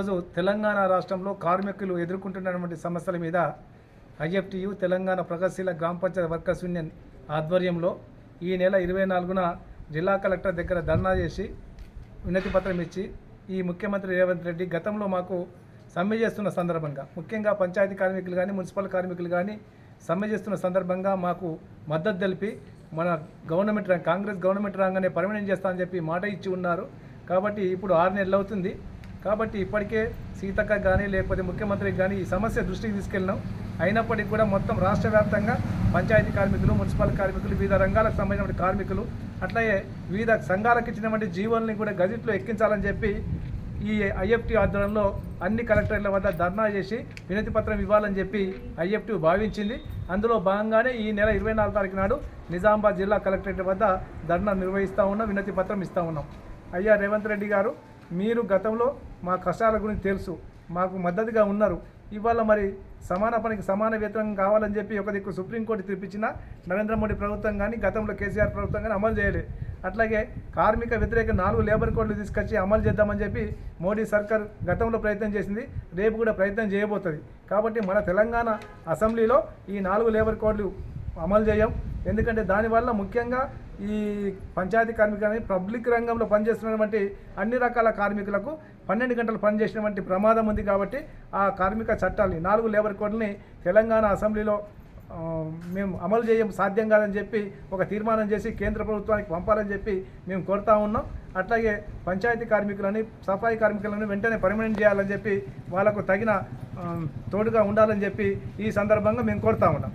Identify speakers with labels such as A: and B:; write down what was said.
A: ఈరోజు తెలంగాణ రాష్ట్రంలో కార్మికులు ఎదుర్కొంటున్నటువంటి సమస్యల మీద ఐఎఫ్టియు తెలంగాణ ప్రగతిశీల గ్రామ పంచాయతీ వర్కర్స్ యూనియన్ ఆధ్వర్యంలో ఈ నెల 24న జిల్లా కలెక్టర్ దగ్గర ధర్నా చేసి వినతి పత్రం ఇచ్చి ఈ ముఖ్యమంత్రి రేవంత్ రెడ్డి గతంలో మాకు సమ్మె చేస్తున్న సందర్భంగా ముఖ్యంగా పంచాయతీ కార్మికులు కానీ మున్సిపల్ కార్మికులు కానీ సమ్మె చేస్తున్న సందర్భంగా మాకు మద్దతు తెలిపి మన గవర్నమెంట్ కాంగ్రెస్ గవర్నమెంట్ రాగానే పర్మనెంట్ చేస్తామని చెప్పి మాట ఇచ్చి ఉన్నారు. కాబట్టి ఇప్పుడు 6 నెలలు అవుతుంది. కాబట్టి ఇప్పటికే సీతక్క కానీ లేకపోతే ముఖ్యమంత్రికి కానీ ఈ సమస్య దృష్టికి తీసుకెళ్ళినాం. అయినప్పటికీ కూడా మొత్తం రాష్ట్ర వ్యాప్తంగా పంచాయతీ కార్మికులు మున్సిపల్ కార్మికులు వివిధ రంగాలకు సంబంధించిన కార్మికులు అట్లాగే వివిధ సంఘాలకు ఇచ్చినటువంటి జీవోల్ని కూడా గజెట్లో ఎక్కించాలని చెప్పి ఈ ఐఎఫ్టీ ఆధ్వర్యంలో అన్ని కలెక్టర్ల వద్ద ధర్నా చేసి వినతి పత్రం ఇవ్వాలని చెప్పి ఐఎఫ్టీ భావించింది. అందులో భాగంగానే ఈ నెల 24 తారీఖు నాడు నిజామాబాద్ జిల్లా కలెక్టరేట్ వద్ద ధర్నా నిర్వహిస్తూ ఉన్నాం, వినతి పత్రం ఇస్తూ ఉన్నాం. అయ్యా రేవంత్ రెడ్డి గారు, మీరు గతంలో మా కష్టాల గురించి తెలుసు, మాకు మద్దతుగా ఉన్నారు. ఇవాళ మరి సమాన పనికి సమాన వేతనం కావాలని చెప్పి ఒక దిక్కు సుప్రీంకోర్టు తీర్పిచ్చిన నరేంద్ర మోడీ ప్రభుత్వం కానీ గతంలో కేసీఆర్ ప్రభుత్వం కానీ అమలు చేయలేదు. అట్లాగే కార్మిక వ్యతిరేక 4 లేబర్ కోడ్లు తీసుకొచ్చి అమలు చేద్దామని చెప్పి మోడీ సర్కార్ గతంలో ప్రయత్నం చేసింది, రేపు కూడా ప్రయత్నం చేయబోతుంది. కాబట్టి మన తెలంగాణ అసెంబ్లీలో ఈ 4 లేబర్ కోడ్లు అమలు చేయం. ఎందుకంటే దానివల్ల ముఖ్యంగా ఈ పంచాయతీ కార్మికులని పబ్లిక్ రంగంలో పనిచేస్తున్నటువంటి అన్ని రకాల కార్మికులకు 12 గంటలు పనిచేసినటువంటి ప్రమాదం ఉంది. కాబట్టి ఆ కార్మిక చట్టాలని 4 లేబర్ కోడ్లని తెలంగాణ అసెంబ్లీలో మేము అమలు చేయం సాధ్యం కాదని చెప్పి ఒక తీర్మానం చేసి కేంద్ర ప్రభుత్వానికి పంపాలని చెప్పి మేము కోరుతా ఉన్నాం. అట్లాగే పంచాయతీ కార్మికులని సఫాయి కార్మికులను వెంటనే పర్మనెంట్ చేయాలని చెప్పి వాళ్ళకు తగిన తోడుగా ఉండాలని చెప్పి ఈ సందర్భంగా మేము కోరుతా ఉన్నాం.